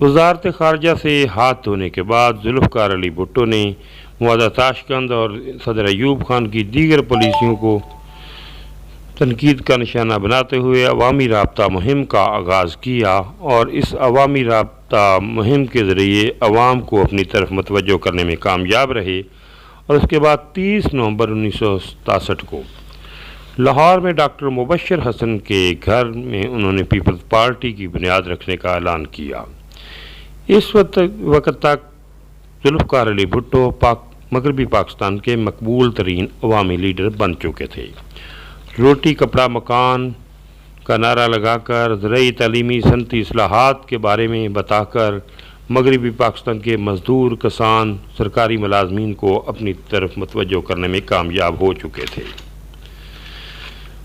وزارت خارجہ سے ہاتھ دھونے کے بعد ذوالفقار علی بھٹو نے معاہدہ تاشقند اور صدر ایوب خان کی دیگر پالیسیوں کو تنقید کا نشانہ بناتے ہوئے عوامی رابطہ مہم کا آغاز کیا اور اس عوامی رابطہ مہم کے ذریعے عوام کو اپنی طرف متوجہ کرنے میں کامیاب رہے، اور اس کے بعد 30 نومبر 1967 کو لاہور میں ڈاکٹر مبشر حسن کے گھر میں انہوں نے پیپلز پارٹی کی بنیاد رکھنے کا اعلان کیا۔ اس وقت تک ذوالفقار علی بھٹو مغربی پاکستان کے مقبول ترین عوامی لیڈر بن چکے تھے۔ روٹی کپڑا مکان کا نعرہ لگا کر، زرعی تعلیمی صنعتی اصلاحات کے بارے میں بتا کر مغربی پاکستان کے مزدور، کسان، سرکاری ملازمین کو اپنی طرف متوجہ کرنے میں کامیاب ہو چکے تھے۔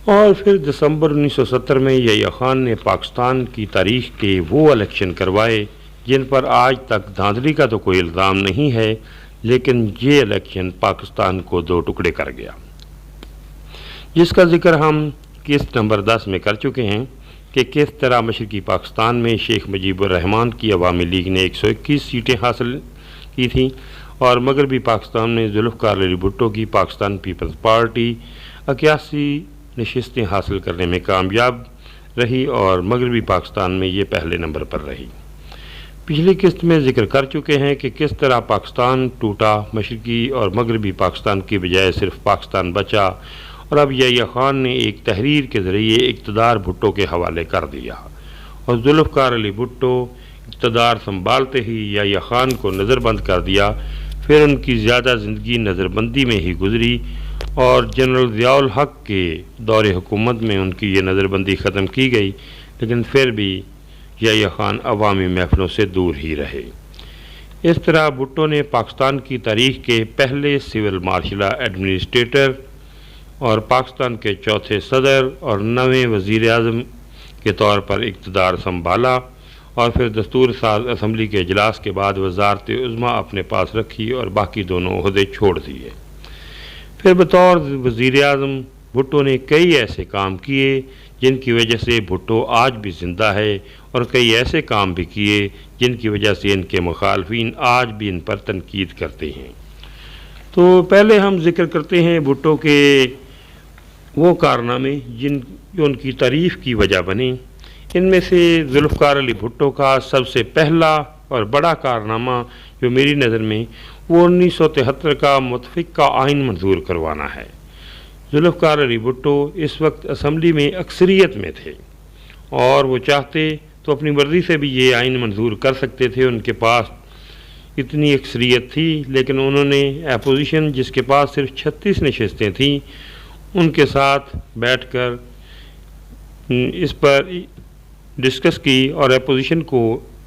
اور پھر دسمبر 1970 میں یحییٰ خان نے پاکستان کی تاریخ کے وہ الیکشن کروائے جن پر آج تک دھاندلی کا تو کوئی الزام نہیں ہے، لیکن یہ الیکشن پاکستان کو دو ٹکڑے کر گیا، جس کا ذکر ہم قسط نمبر 10 میں کر چکے ہیں کہ کس طرح مشرقی پاکستان میں شیخ مجیب الرحمان کی عوامی لیگ نے 121 سیٹیں حاصل کی تھیں، اور مغربی پاکستان میں ذوالفقار علی بھٹو کی پاکستان پیپلز پارٹی 81 نشستیں حاصل کرنے میں کامیاب رہی، اور مغربی پاکستان میں یہ پہلے نمبر پر رہی۔ پچھلی قسط میں ذکر کر چکے ہیں کہ کس طرح پاکستان ٹوٹا، مشرقی اور مغربی پاکستان کی بجائے صرف پاکستان بچا، اور اب یحییٰ خان نے ایک تحریر کے ذریعے اقتدار بھٹو کے حوالے کر دیا، اور ذوالفقار علی بھٹو اقتدار سنبھالتے ہی یحییٰ خان کو نظر بند کر دیا۔ پھر ان کی زیادہ زندگی نظر بندی میں ہی گزری، اور جنرل ضیاء الحق کے دور حکومت میں ان کی یہ نظر بندی ختم کی گئی، لیکن پھر بھی یحییٰ خان عوامی محفلوں سے دور ہی رہے۔ اس طرح بھٹو نے پاکستان کی تاریخ کے پہلے سول مارشل ایڈمنسٹریٹر اور پاکستان کے چوتھے صدر اور 9ویں وزیر اعظم کے طور پر اقتدار سنبھالا، اور پھر دستور ساز اسمبلی کے اجلاس کے بعد وزارت عظمیٰ اپنے پاس رکھی اور باقی دونوں عہدے چھوڑ دیے۔ پھر بطور وزیر اعظم بھٹو نے کئی ایسے کام کیے جن کی وجہ سے بھٹو آج بھی زندہ ہے، اور کئی ایسے کام بھی کیے جن کی وجہ سے ان کے مخالفین آج بھی ان پر تنقید کرتے ہیں۔ تو پہلے ہم ذکر کرتے ہیں بھٹو کے وہ کارنامے جو ان کی تعریف کی وجہ بنے۔ ان میں سے ذوالفقار علی بھٹو کا سب سے پہلا اور بڑا کارنامہ جو میری نظر میں وہ 1973 کا متفقہ آئین منظور کروانا ہے۔ ذوالفقار علی بھٹو اس وقت اسمبلی میں اکثریت میں تھے، اور وہ چاہتے تو اپنی مرضی سے بھی یہ آئین منظور کر سکتے تھے، ان کے پاس اتنی اکثریت تھی، لیکن انہوں نے اپوزیشن جس کے پاس صرف 36 نشستیں تھیں ان کے ساتھ بیٹھ کر اس پر ڈسکس کی، اور اپوزیشن کو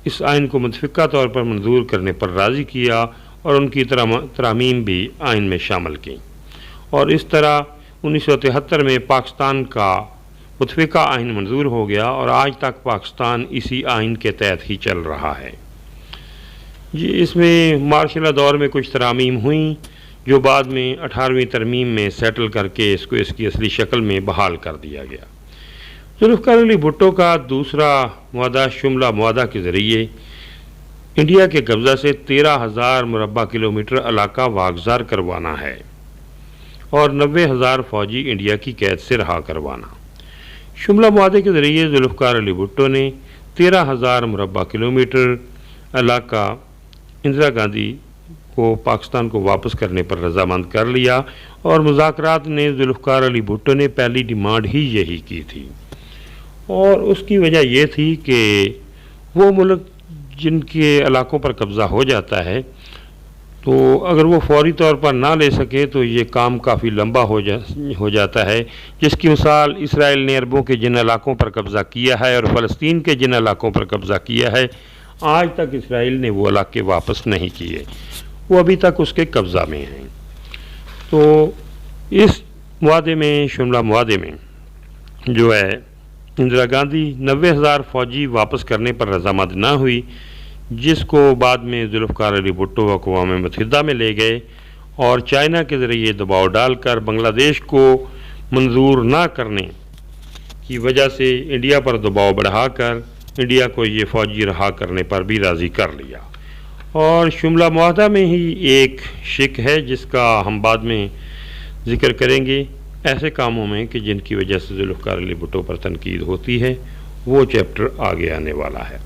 اس آئین کو متفقہ طور پر منظور کرنے پر راضی کیا، اور ان کی ترامیم بھی آئین میں شامل کی، اور اس طرح 1973 میں پاکستان کا متفقہ آئین منظور ہو گیا، اور آج تک پاکستان اسی آئین کے تحت ہی چل رہا ہے۔ اس میں مارشل دور میں کچھ ترامیم ہوئیں جو بعد میں 18ویں ترمیم میں سیٹل کر کے اس کو اس کی اصلی شکل میں بحال کر دیا گیا۔ ذوالفقار علی بھٹو کا دوسرا معاہدہ شملہ معاہدہ کے ذریعے انڈیا کے قبضہ سے 13,000 مربع کلومیٹر علاقہ واگزار کروانا ہے، اور 90,000 فوجی انڈیا کی قید سے رہا کروانا۔ شملہ معاہدے کے ذریعے ذوالفقار علی بھٹو نے 13,000 مربع کلومیٹر علاقہ اندرا گاندھی کو پاکستان کو واپس کرنے پر رضامند کر لیا، اور مذاکرات نے ذوالفقار علی بھٹو نے پہلی ڈیمانڈ ہی یہی کی تھی، اور اس کی وجہ یہ تھی کہ وہ ملک جن کے علاقوں پر قبضہ ہو جاتا ہے تو اگر وہ فوری طور پر نہ لے سکے تو یہ کام کافی لمبا ہو جاتا ہے، جس کی مثال اسرائیل نے عربوں کے جن علاقوں پر قبضہ کیا ہے اور فلسطین کے جن علاقوں پر قبضہ کیا ہے، آج تک اسرائیل نے وہ علاقے واپس نہیں کیے، وہ ابھی تک اس کے قبضہ میں ہیں۔ تو اس معاہدے میں شملہ معاہدے میں جو ہے اندرا گاندھی 90,000 فوجی واپس کرنے پر رضامند نہ ہوئی، جس کو بعد میں ذوالفقار علی بھٹو اقوام متحدہ میں لے گئے، اور چائنا کے ذریعے دباؤ ڈال کر بنگلہ دیش کو منظور نہ کرنے کی وجہ سے انڈیا پر دباؤ بڑھا کر انڈیا کو یہ فوجی رہا کرنے پر بھی راضی کر لیا۔ اور شملہ معاہدہ میں ہی ایک شک ہے جس کا ہم بعد میں ذکر کریں گے، ایسے کاموں میں کہ جن کی وجہ سے ذوالفقار علی بھٹو پر تنقید ہوتی ہے، وہ چیپٹر آگے آنے والا ہے۔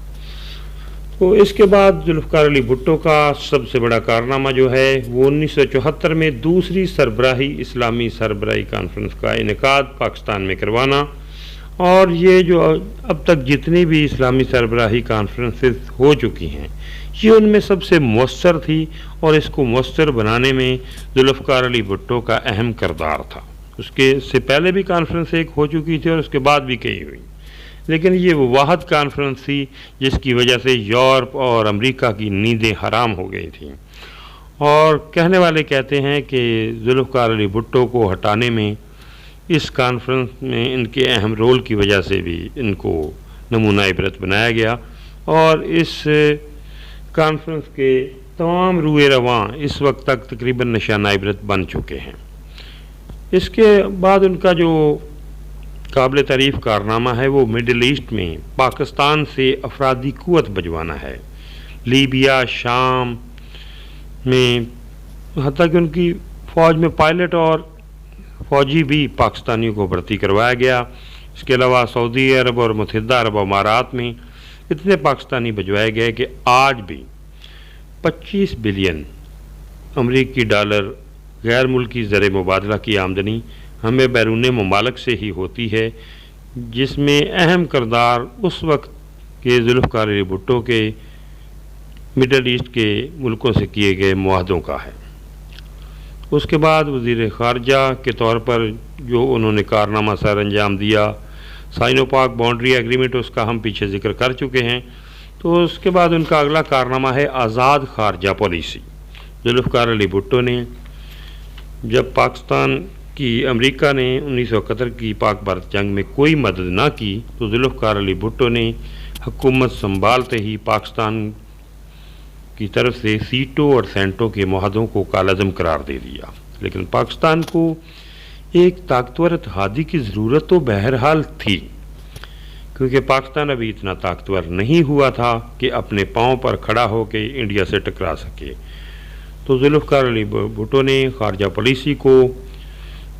تو اس کے بعد ذوالفقار علی بھٹو کا سب سے بڑا کارنامہ جو ہے وہ 1974 میں دوسری سربراہی اسلامی سربراہی کانفرنس کا انعقاد پاکستان میں کروانا، اور یہ جو اب تک جتنی بھی اسلامی سربراہی کانفرنسز ہو چکی ہیں یہ ان میں سب سے مؤثر تھی، اور اس کو مؤثر بنانے میں ذوالفقار علی بھٹو کا اہم کردار تھا۔ اس کے سے پہلے بھی کانفرنس ایک ہو چکی تھی اور اس کے بعد بھی کئی ہوئی، لیکن یہ وہ واحد کانفرنس تھی جس کی وجہ سے یورپ اور امریکہ کی نیندیں حرام ہو گئی تھیں۔ اور کہنے والے کہتے ہیں کہ ذوالفقار علی بھٹو کو ہٹانے میں اس کانفرنس میں ان کے اہم رول کی وجہ سے بھی ان کو نمونہ عبرت بنایا گیا، اور اس کانفرنس کے تمام روئے رواں اس وقت تک تقریباً نشانہ عبرت بن چکے ہیں۔ اس کے بعد ان کا جو قابل تعریف کارنامہ ہے وہ مڈل ایسٹ میں پاکستان سے افرادی قوت بھجوانا ہے۔ لیبیا، شام میں حتیٰ کہ ان کی فوج میں پائلٹ اور فوجی بھی پاکستانیوں کو بھرتی کروایا گیا۔ اس کے علاوہ سعودی عرب اور متحدہ عرب امارات میں اتنے پاکستانی بھجوائے گئے کہ آج بھی 25 بلین امریکی ڈالر غیر ملکی زر مبادلہ کی آمدنی ہمیں بیرون ممالک سے ہی ہوتی ہے، جس میں اہم کردار اس وقت کے ذوالفقار علی بھٹو کے مڈل ایسٹ کے ملکوں سے کیے گئے معاہدوں کا ہے۔ اس کے بعد وزیر خارجہ کے طور پر جو انہوں نے کارنامہ سر انجام دیا، سائنو پاک باؤنڈری ایگریمنٹ، اس کا ہم پیچھے ذکر کر چکے ہیں۔ تو اس کے بعد ان کا اگلا کارنامہ ہے آزاد خارجہ پالیسی۔ ذوالفقار علی بھٹو نے جب پاکستان کی امریکہ نے 1971 کی پاک بھارت جنگ میں کوئی مدد نہ کی تو ذوالفقار علی بھٹو نے حکومت سنبھالتے ہی پاکستان کی طرف سے سیٹوں اور سینٹوں کے معاہدوں کو کالعدم قرار دے دیا، لیکن پاکستان کو ایک طاقتور اتحادی کی ضرورت تو بہرحال تھی، کیونکہ پاکستان ابھی اتنا طاقتور نہیں ہوا تھا کہ اپنے پاؤں پر کھڑا ہو کے انڈیا سے ٹکرا سکے۔ تو ذوالفقار علی بھٹو نے خارجہ پالیسی کو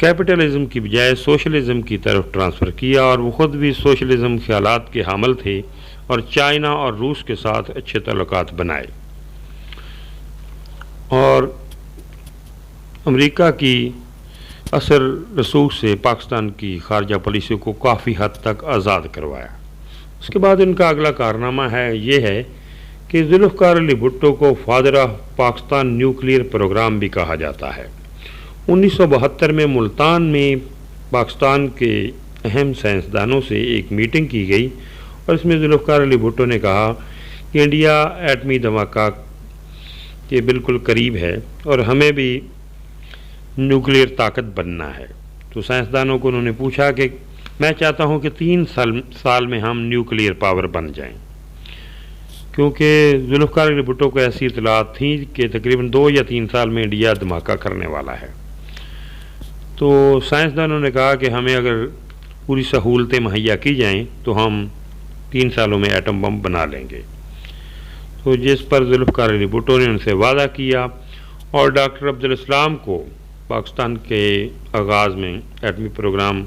کیپٹلزم کی بجائے سوشلزم کی طرف ٹرانسفر کیا، اور وہ خود بھی سوشلزم خیالات کے حامل تھے، اور چائنا اور روس کے ساتھ اچھے تعلقات بنائے، اور امریکہ کی اثر رسوخ سے پاکستان کی خارجہ پالیسی کو کافی حد تک آزاد کروایا۔ اس کے بعد ان کا اگلا کارنامہ یہ ہے کہ ذوالفقار علی بھٹو کو father of Pakistan nuclear programme بھی کہا جاتا ہے۔ 1972 میں ملتان میں پاکستان کے اہم سائنسدانوں سے ایک میٹنگ کی گئی، اور اس میں ذوالفقار علی بھٹو نے کہا کہ انڈیا ایٹمی دھماکہ کے بالکل قریب ہے اور ہمیں بھی نیوکلیئر طاقت بننا ہے۔ تو سائنسدانوں کو انہوں نے پوچھا کہ میں چاہتا ہوں کہ 3 سال میں ہم نیوکلیئر پاور بن جائیں، کیونکہ ذوالفقار علی بھٹو کو ایسی اطلاعات تھیں کہ تقریباً 2 یا 3 سال میں انڈیا دھماکہ کرنے والا ہے۔ تو سائنسدانوں نے کہا کہ ہمیں اگر پوری سہولتیں مہیا کی جائیں تو ہم 3 سالوں میں ایٹم بم بنا لیں گے۔ تو جس پر ذوالفقار علی بھٹو نے ان سے وعدہ کیا، اور ڈاکٹر عبدالاسلام کو پاکستان کے آغاز میں ایٹمی پروگرام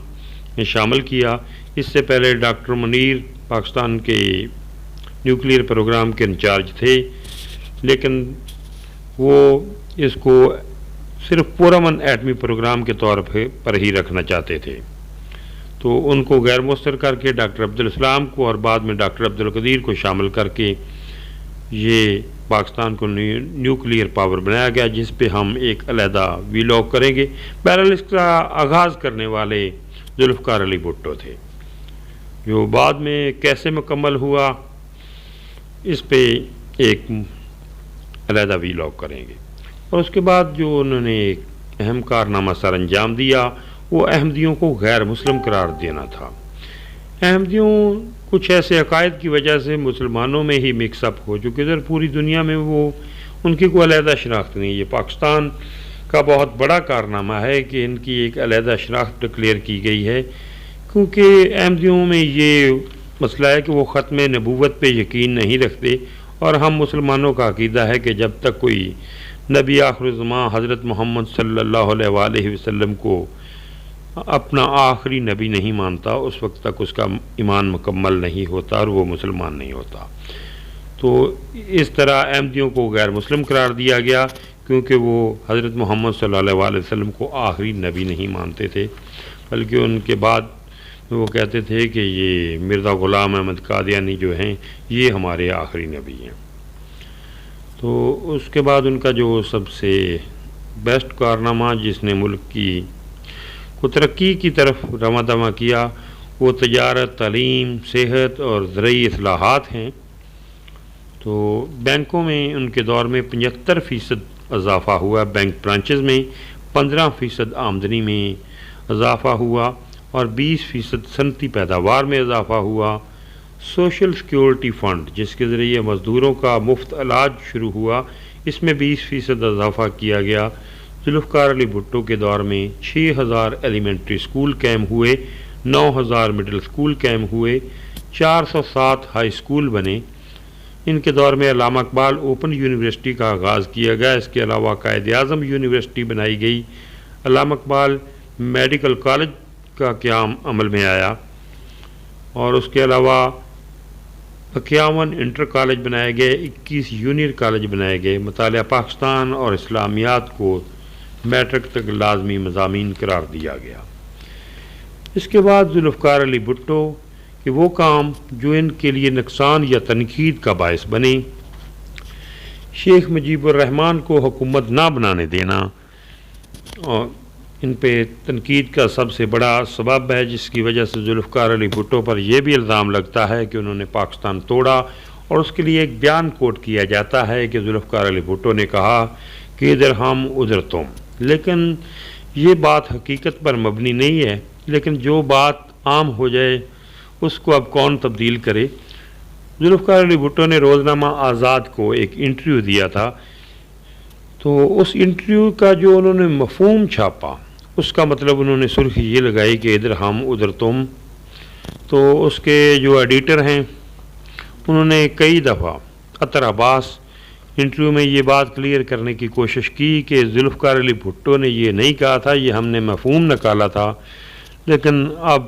میں شامل کیا۔ اس سے پہلے ڈاکٹر منیر پاکستان کے نیوکلیئر پروگرام کے انچارج تھے، لیکن وہ اس کو صرف پرامن ایٹمی پروگرام کے طور پر ہی رکھنا چاہتے تھے۔ تو ان کو غیر مؤثر کر کے ڈاکٹر عبدالاسلام کو اور بعد میں ڈاکٹر عبدالقدیر کو شامل کر کے یہ پاکستان کو نیوکلیئر پاور بنایا گیا، جس پہ ہم ایک علیحدہ ویلاگ کریں گے۔ بہرحال اس کا آغاز کرنے والے ذوالفقار علی بھٹو تھے، جو بعد میں کیسے مکمل ہوا اس پہ ایک علیحدہ ویلاگ کریں گے۔ اور اس کے بعد جو انہوں نے ایک اہم کارنامہ سر انجام دیا وہ احمدیوں کو غیر مسلم قرار دینا تھا۔ احمدیوں کچھ ایسے عقائد کی وجہ سے مسلمانوں میں ہی مکس اپ ہو چکے تھے، پوری دنیا میں وہ ان کی کوئی علیحدہ شناخت نہیں۔ یہ پاکستان کا بہت بڑا کارنامہ ہے کہ ان کی ایک علیحدہ شناخت ڈکلیئر کی گئی ہے، کیونکہ احمدیوں میں یہ مسئلہ ہے کہ وہ ختم نبوت پہ یقین نہیں رکھتے، اور ہم مسلمانوں کا عقیدہ ہے کہ جب تک کوئی نبی آخر الزماں حضرت محمد صلی اللہ علیہ وآلہ وسلم کو اپنا آخری نبی نہیں مانتا، اس وقت تک اس کا ایمان مکمل نہیں ہوتا اور وہ مسلمان نہیں ہوتا۔ تو اس طرح احمدیوں کو غیر مسلم قرار دیا گیا، کیونکہ وہ حضرت محمد صلی اللہ علیہ وسلم کو آخری نبی نہیں مانتے تھے، بلکہ ان کے بعد وہ کہتے تھے کہ یہ مرزا غلام احمد قادیانی جو ہیں یہ ہمارے آخری نبی ہیں۔ تو اس کے بعد ان کا جو سب سے بیسٹ کارنامہ جس نے ملک کو ترقی کی طرف رواں دواں کیا، وہ تجارت، تعلیم، صحت اور زرعی اصلاحات ہیں۔ تو بینکوں میں ان کے دور میں 75% اضافہ ہوا، بینک برانچز میں 15% آمدنی میں اضافہ ہوا اور 20% صنعتی پیداوار میں اضافہ ہوا۔ سوشل سیکیورٹی فنڈ جس کے ذریعے مزدوروں کا مفت علاج شروع ہوا، اس میں 20% اضافہ کیا گیا۔ ذوالفقار علی بھٹو کے دور میں 6000 ایلیمنٹری اسکول قائم ہوئے، 9000 مڈل اسکول قائم ہوئے، 407 ہائی اسکول بنے۔ ان کے دور میں علامہ اقبال اوپن یونیورسٹی کا آغاز کیا گیا، اس کے علاوہ قائد اعظم یونیورسٹی بنائی گئی۔ علامہ اقبال میڈیکل کالج کا قیام عمل میں آیا، اور اس کے علاوہ 51 انٹر کالج بنائے گئے، 21 جونیئر کالج بنائے گئے۔ مطالعہ پاکستان اور اسلامیات کو میٹرک تک لازمی مضامین قرار دیا گیا۔ اس کے بعد ذوالفقار علی بھٹو کہ وہ کام جو ان کے لیے نقصان یا تنقید کا باعث بنے، شیخ مجیب الرحمن کو حکومت نہ بنانے دینا، اور ان پہ تنقید کا سب سے بڑا سبب ہے، جس کی وجہ سے ذوالفقار علی بھٹو پر یہ بھی الزام لگتا ہے کہ انہوں نے پاکستان توڑا، اور اس کے لیے ایک بیان کوٹ کیا جاتا ہے کہ ذوالفقار علی بھٹو نے کہا کہ ادھر ہم ادھر تم، لیکن یہ بات حقیقت پر مبنی نہیں ہے۔ لیکن جو بات عام ہو جائے اس کو اب کون تبدیل کرے۔ ذوالفقار علی بھٹو نے روزنامہ آزاد کو ایک انٹرویو دیا تھا، تو اس انٹرویو کا جو انہوں نے مفہوم چھاپا، اس کا مطلب انہوں نے سرخی یہ لگائی کہ ادھر ہم ادھر تم۔ تو اس کے جو ایڈیٹر ہیں انہوں نے کئی دفعہ اطہر عباس انٹرویو میں یہ بات کلیئر کرنے کی کوشش کی کہ ذوالفقار علی بھٹو نے یہ نہیں کہا تھا، یہ ہم نے مفہوم نکالا تھا، لیکن اب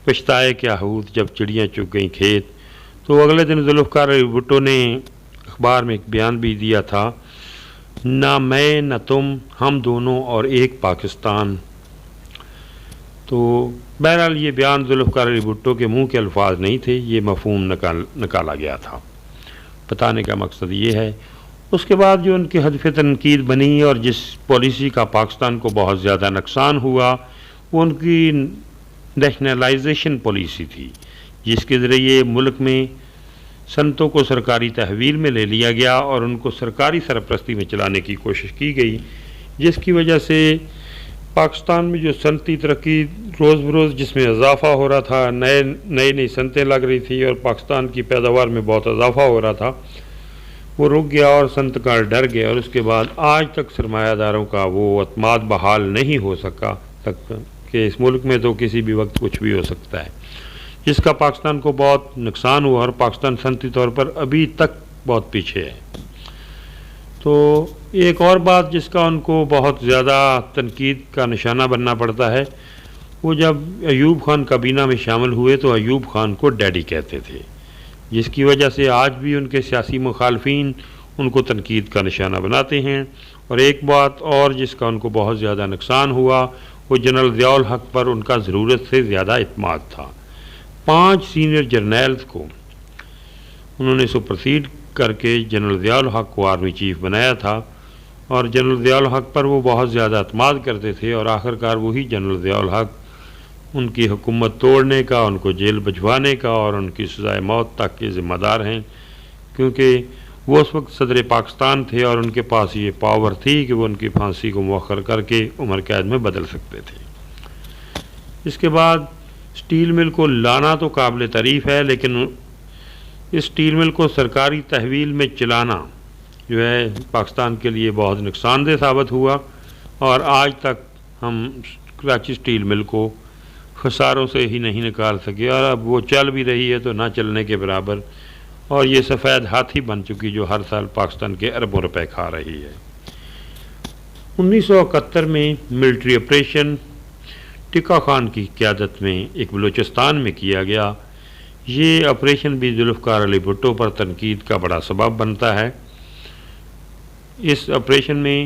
پچھتائے کیا ہو جب چڑیاں چگ گئیں کھیت۔ تو اگلے دن ذوالفقار علی بھٹو نے اخبار میں ایک بیان بھی دیا تھا، نہ میں نہ تم، ہم دونوں اور ایک پاکستان۔ تو بہرحال یہ بیان ذوالفقار علی بھٹو کے منہ کے الفاظ نہیں تھے، یہ مفہوم نکالا گیا تھا۔ بتانے کا مقصد یہ ہے۔ اس کے بعد جو ان کی ہدف تنقید بنی اور جس پالیسی کا پاکستان کو بہت زیادہ نقصان ہوا، وہ ان کی نیشنلائزیشن پالیسی تھی، جس کے ذریعے ملک میں صنعتوں کو سرکاری تحویل میں لے لیا گیا اور ان کو سرکاری سرپرستی میں چلانے کی کوشش کی گئی، جس کی وجہ سے پاکستان میں جو صنعتی ترقی روز بروز جس میں اضافہ ہو رہا تھا، نئی صنعتیں لگ رہی تھی اور پاکستان کی پیداوار میں بہت اضافہ ہو رہا تھا، وہ رک گیا اور صنعت کار ڈر گئے، اور اس کے بعد آج تک سرمایہ داروں کا وہ اعتماد بحال نہیں ہو سکا تک کہ اس ملک میں تو کسی بھی وقت کچھ بھی ہو سکتا ہے، جس کا پاکستان کو بہت نقصان ہوا، اور پاکستان صنعتی طور پر ابھی تک بہت پیچھے ہے۔ تو ایک اور بات جس کا ان کو بہت زیادہ تنقید کا نشانہ بننا پڑتا ہے، وہ جب ایوب خان کابینہ میں شامل ہوئے تو ایوب خان کو ڈیڈی کہتے تھے، جس کی وجہ سے آج بھی ان کے سیاسی مخالفین ان کو تنقید کا نشانہ بناتے ہیں۔ اور ایک بات اور جس کا ان کو بہت زیادہ نقصان ہوا، وہ جنرل ضیاء الحق پر ان کا ضرورت سے زیادہ اعتماد تھا۔ 5 سینئر جرنیلز کو انہوں نے سپرسیڈ کر کے جنرل ضیاء الحق کو آرمی چیف بنایا تھا، اور جنرل ضیاء الحق پر وہ بہت زیادہ اعتماد کرتے تھے، اور آخرکار وہی جنرل ضیاء الحق ان کی حکومت توڑنے کا، ان کو جیل بھجوانے کا اور ان کی سزائے موت تک کے ذمہ دار ہیں، کیونکہ وہ اس وقت صدر پاکستان تھے اور ان کے پاس یہ پاور تھی کہ وہ ان کی پھانسی کو مؤخر کر کے عمر قید میں بدل سکتے تھے۔ اس کے بعد اسٹیل مل کو لانا تو قابل تعریف ہے، لیکن اس اسٹیل مل کو سرکاری تحویل میں چلانا جو ہے پاکستان کے لیے بہت نقصان دہ ثابت ہوا، اور آج تک ہم کراچی اسٹیل مل کو خساروں سے ہی نہیں نکال سکے، اور اب وہ چل بھی رہی ہے تو نہ چلنے کے برابر، اور یہ سفید ہاتھی بن چکی جو ہر سال پاکستان کے اربوں روپے کھا رہی ہے۔ 1971 میں ملٹری آپریشن ٹکا خان کی قیادت میں ایک بلوچستان میں کیا گیا۔ یہ آپریشن بھی ذوالفقار علی بھٹو پر تنقید کا بڑا سبب بنتا ہے۔ اس آپریشن میں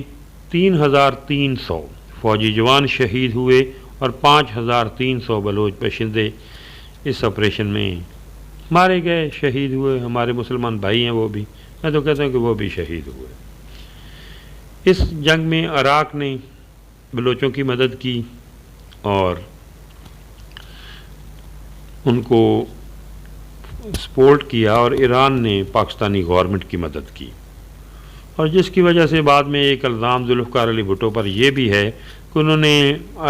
3300 فوجی جوان شہید ہوئے اور 5300 بلوچ باشندے اس آپریشن میں مارے گئے، شہید ہوئے۔ ہمارے مسلمان بھائی ہیں، وہ بھی، میں تو کہتا ہوں کہ وہ بھی شہید ہوئے۔ اس جنگ میں عراق نے بلوچوں کی مدد کی اور ان کو سپورٹ کیا، اور ایران نے پاکستانی گورنمنٹ کی مدد کی، اور جس کی وجہ سے بعد میں ایک الزام ذوالفقار علی بھٹو پر یہ بھی ہے کہ انہوں نے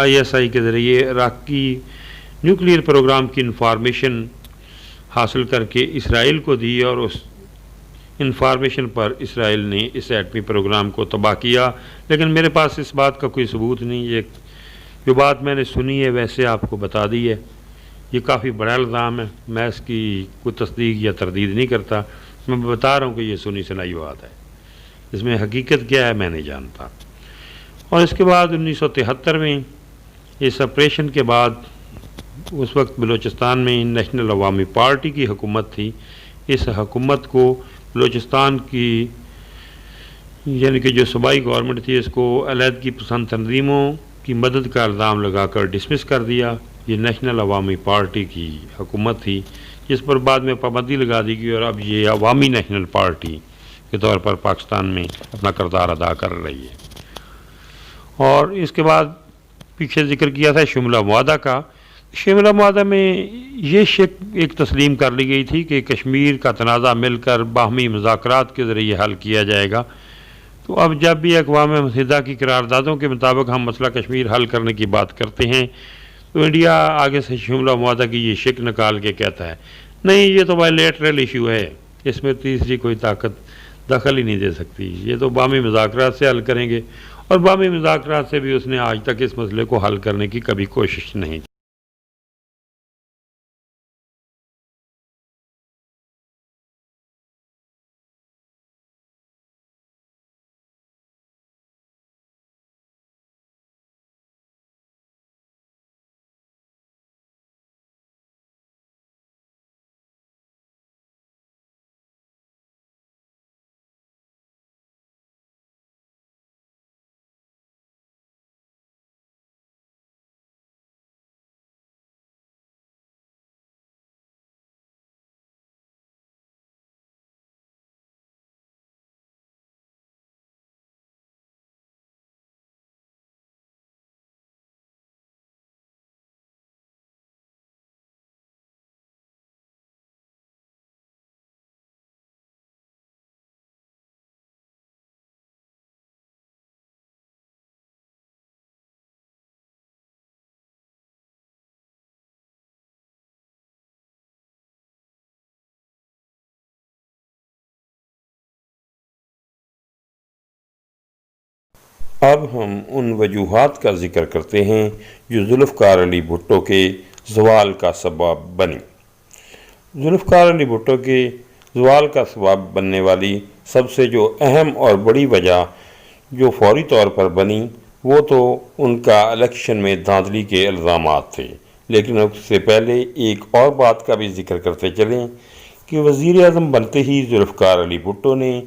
ISI کے ذریعے عراق کی نیوکلیئر پروگرام کی انفارمیشن حاصل کر کے اسرائیل کو دی، اور اس انفارمیشن پر اسرائیل نے اس ایٹمی پروگرام کو تباہ کیا۔ لیکن میرے پاس اس بات کا کوئی ثبوت نہیں، یہ جو بات میں نے سنی ہے ویسے آپ کو بتا دی ہے۔ یہ کافی بڑا الزام ہے، میں اس کی کوئی تصدیق یا تردید نہیں کرتا، میں بتا رہا ہوں کہ یہ سنی سنائی بات ہے، اس میں حقیقت کیا ہے میں نہیں جانتا۔ اور اس کے بعد 1973 میں اس آپریشن کے بعد اس وقت بلوچستان میں نیشنل عوامی پارٹی کی حکومت تھی۔ اس حکومت کو بلوچستان کی یعنی کہ جو صوبائی گورنمنٹ تھی، اس کو علیحدگی پسند تنظیموں کی مدد کا الزام لگا کر ڈسمس کر دیا۔ یہ نیشنل عوامی پارٹی کی حکومت تھی جس پر بعد میں پابندی لگا دی گئی، اور اب یہ عوامی نیشنل پارٹی کے طور پر پاکستان میں اپنا کردار ادا کر رہی ہے۔ اور اس کے بعد پیچھے ذکر کیا تھا شملہ معاہدہ کا۔ شملہ معاہدہ میں یہ شک ایک تسلیم کر لی گئی تھی کہ کشمیر کا تنازع مل کر باہمی مذاکرات کے ذریعے حل کیا جائے گا۔ تو اب جب بھی اقوام متحدہ کی قراردادوں کے مطابق ہم مسئلہ کشمیر حل کرنے کی بات کرتے ہیں تو انڈیا آگے سے شملہ معاہدہ کی یہ شک نکال کے کہتا ہے نہیں، یہ تو بائیلیٹرل ایشو ہے، اس میں تیسری کوئی طاقت دخل ہی نہیں دے سکتی، یہ تو باہمی مذاکرات سے حل کریں گے۔ اور باہمی مذاکرات سے بھی اس نے آج تک اس مسئلے کو حل کرنے کی کبھی کوشش نہیں کی۔ اب ہم ان وجوہات کا ذکر کرتے ہیں جو ذوالفقار علی بھٹو کے زوال کا سبب بنی۔ ذوالفقار علی بھٹو کے زوال کا سبب بننے والی سب سے جو اہم اور بڑی وجہ جو فوری طور پر بنی وہ تو ان کا الیکشن میں دھاندلی کے الزامات تھے۔ لیکن اس سے پہلے ایک اور بات کا بھی ذکر کرتے چلیں کہ وزیر اعظم بنتے ہی ذوالفقار علی بھٹو نے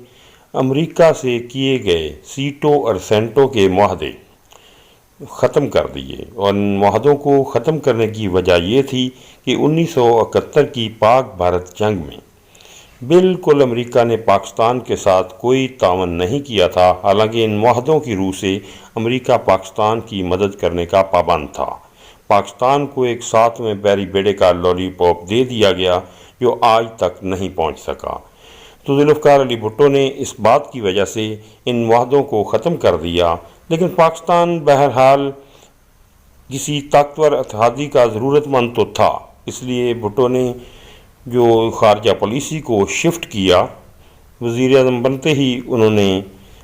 امریکہ سے کیے گئے سیٹوں اور سینٹوں کے معاہدے ختم کر دیے، اور ان معاہدوں کو ختم کرنے کی وجہ یہ تھی کہ 1971 کی پاک بھارت جنگ میں بالکل امریکہ نے پاکستان کے ساتھ کوئی تعاون نہیں کیا تھا، حالانکہ ان معاہدوں کی روح سے امریکہ پاکستان کی مدد کرنے کا پابند تھا۔ پاکستان کو ایک ساتھ میں بیری بیڑے کا لولی پاپ دے دیا گیا جو آج تک نہیں پہنچ سکا۔ تو ذوالفقار علی بھٹو نے اس بات کی وجہ سے ان معاہدوں کو ختم کر دیا، لیکن پاکستان بہرحال کسی طاقتور اتحادی کا ضرورت مند تو تھا، اس لیے بھٹو نے جو خارجہ پالیسی کو شفٹ کیا، وزیر اعظم بنتے ہی انہوں نے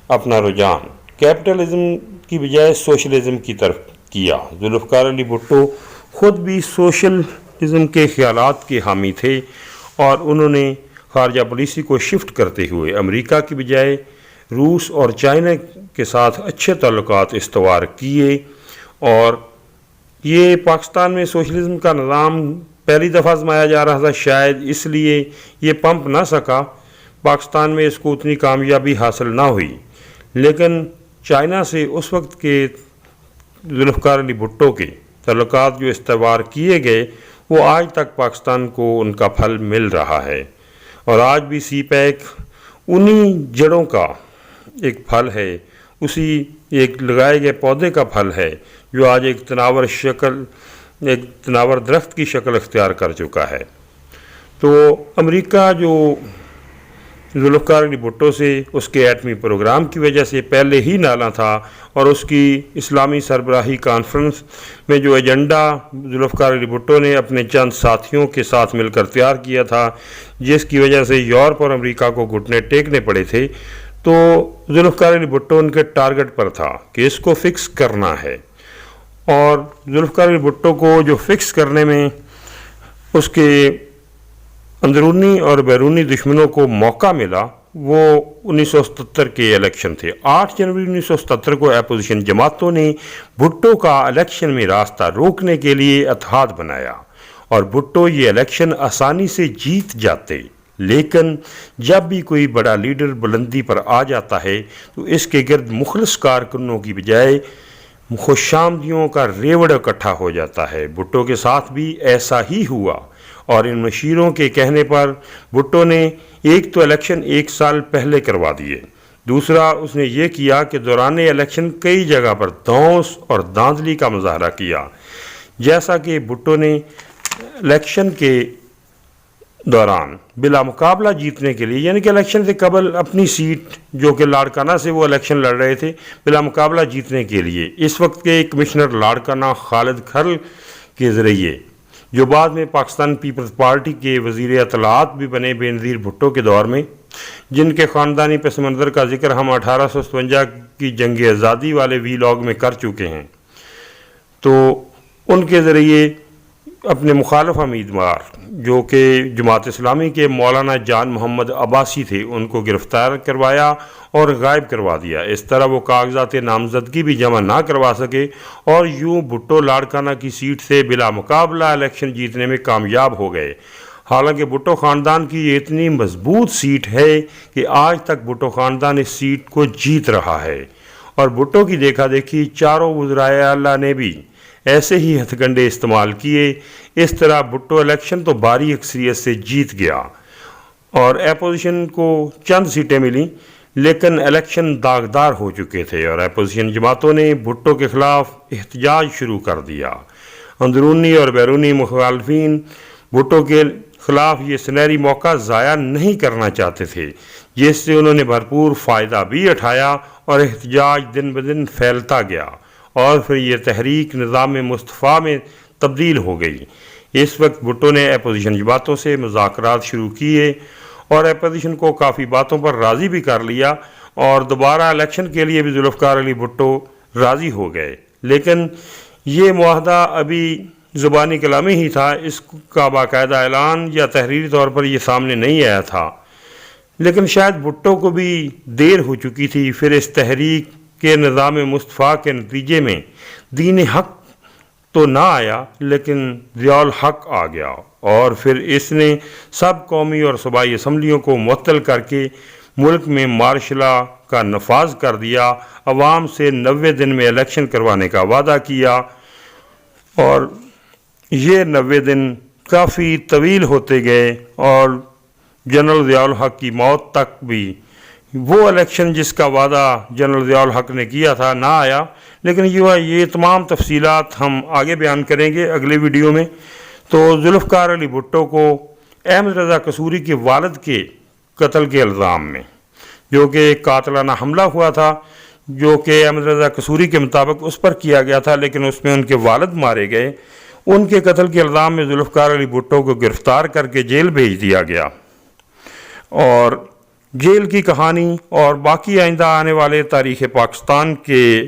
اپنا رجحان کیپٹلزم کی بجائے سوشلزم کی طرف کیا۔ ذوالفقار علی بھٹو خود بھی سوشلزم کے خیالات کے حامی تھے اور انہوں نے خارجہ پالیسی کو شفٹ کرتے ہوئے امریکہ کی بجائے روس اور چائنا کے ساتھ اچھے تعلقات استوار کیے، اور یہ پاکستان میں سوشلزم کا نظام پہلی دفعہ آزمایا جا رہا تھا، شاید اس لیے یہ پمپ نہ سکا، پاکستان میں اس کو اتنی کامیابی حاصل نہ ہوئی، لیکن چائنا سے اس وقت کے ذوالفقار علی بھٹو کے تعلقات جو استوار کیے گئے وہ آج تک پاکستان کو ان کا پھل مل رہا ہے، اور آج بھی سی پیک انہی جڑوں کا ایک پھل ہے، اسی ایک لگائے گئے پودے کا پھل ہے جو آج ایک تناور درخت کی شکل اختیار کر چکا ہے۔ تو امریکہ جو ذوالفقار علی بھٹو سے اس کے ایٹمی پروگرام کی وجہ سے پہلے ہی نالاں تھا، اور اس کی اسلامی سربراہی کانفرنس میں جو ایجنڈا ذوالفقار علی بھٹو نے اپنے چند ساتھیوں کے ساتھ مل کر تیار کیا تھا، جس کی وجہ سے یورپ اور امریکہ کو گھٹنے ٹیکنے پڑے تھے، تو ذوالفقار علی بھٹو ان کے ٹارگٹ پر تھا کہ اس کو فکس کرنا ہے، اور ذوالفقار علی بھٹو کو جو فکس کرنے میں اس کے اندرونی اور بیرونی دشمنوں کو موقع ملا وہ 1977 کے الیکشن تھے۔ 8 جنوری 1977 کو اپوزیشن جماعتوں نے بھٹو کا الیکشن میں راستہ روکنے کے لیے اتحاد بنایا، اور بھٹو یہ الیکشن آسانی سے جیت جاتے، لیکن جب بھی کوئی بڑا لیڈر بلندی پر آ جاتا ہے تو اس کے گرد مخلص کارکنوں کی بجائے خوش آمدیوں کا ریوڑ اکٹھا ہو جاتا ہے۔ بھٹو کے ساتھ بھی ایسا ہی ہوا، اور ان مشیروں کے کہنے پر بھٹو نے ایک تو الیکشن 1 سال پہلے کروا دیے، دوسرا اس نے یہ کیا کہ دوران الیکشن کئی جگہ پر دھونس اور دھاندلی کا مظاہرہ کیا، جیسا کہ بھٹو نے الیکشن کے دوران بلا مقابلہ جیتنے کے لیے، یعنی کہ الیکشن سے قبل اپنی سیٹ جو کہ لاڑکانہ سے وہ الیکشن لڑ رہے تھے، بلا مقابلہ جیتنے کے لیے اس وقت کے کمشنر لاڑکانہ خالد کھرل کے ذریعے، جو بعد میں پاکستان پیپلز پارٹی کے وزیر اطلاعات بھی بنے بے نظیر بھٹو کے دور میں، جن کے خاندانی پس منظر کا ذکر ہم 1857 کی جنگ آزادی والے ویلاگ میں کر چکے ہیں، تو ان کے ذریعے اپنے مخالف امیدوار جو کہ جماعت اسلامی کے مولانا جان محمد عباسی تھے ان کو گرفتار کروایا اور غائب کروا دیا۔ اس طرح وہ کاغذات نامزدگی بھی جمع نہ کروا سکے، اور یوں بھٹو لاڑکانہ کی سیٹ سے بلا مقابلہ الیکشن جیتنے میں کامیاب ہو گئے۔ حالانکہ بھٹو خاندان کی یہ اتنی مضبوط سیٹ ہے کہ آج تک بھٹو خاندان اس سیٹ کو جیت رہا ہے، اور بھٹو کی دیکھا دیکھی چاروں وزرائے اعلیٰ نے بھی ایسے ہی ہتھ کنڈے استعمال کیے۔ اس طرح بھٹو الیکشن تو بھاری اکثریت سے جیت گیا، اور اپوزیشن کو چند سیٹیں ملیں، لیکن الیکشن داغدار ہو چکے تھے، اور اپوزیشن جماعتوں نے بھٹو کے خلاف احتجاج شروع کر دیا۔ اندرونی اور بیرونی مخالفین بھٹو کے خلاف یہ سنہری موقع ضائع نہیں کرنا چاہتے تھے، جس سے انہوں نے بھرپور فائدہ بھی اٹھایا، اور احتجاج دن بدن پھیلتا گیا، اور پھر یہ تحریک نظام مصطفیٰ میں تبدیل ہو گئی۔ اس وقت بھٹو نے اپوزیشن جماعتوں سے مذاکرات شروع کیے، اور اپوزیشن کو کافی باتوں پر راضی بھی کر لیا، اور دوبارہ الیکشن کے لیے بھی ذوالفقار علی بھٹو راضی ہو گئے، لیکن یہ معاہدہ ابھی زبانی کلامی ہی تھا، اس کا باقاعدہ اعلان یا تحریری طور پر یہ سامنے نہیں آیا تھا، لیکن شاید بھٹو کو بھی دیر ہو چکی تھی۔ پھر اس تحریک کے نظام مصطفیٰ کے نتیجے میں دین حق تو نہ آیا، لیکن ضیاء الحق آ گیا، اور پھر اس نے سب قومی اور صوبائی اسمبلیوں کو معطل کر کے ملک میں مارشل لا کا نفاذ کر دیا، عوام سے 90 دن میں الیکشن کروانے کا وعدہ کیا، اور یہ 90 دن کافی طویل ہوتے گئے، اور جنرل ضیاء الحق کی موت تک بھی وہ الیکشن جس کا وعدہ جنرل ضیاء الحق نے کیا تھا نہ آیا۔ لیکن یہ تمام تفصیلات ہم آگے بیان کریں گے اگلے ویڈیو میں۔ تو ذوالفقار علی بھٹو کو احمد رضا قصوری کے والد کے قتل کے الزام میں، جو کہ ایک قاتلانہ حملہ ہوا تھا، جو کہ احمد رضا قصوری کے مطابق اس پر کیا گیا تھا، لیکن اس میں ان کے والد مارے گئے، ان کے قتل کے الزام میں ذوالفقار علی بھٹو کو گرفتار کر کے جیل بھیج دیا گیا، اور جیل کی کہانی اور باقی آئندہ آنے والے تاریخ پاکستان کے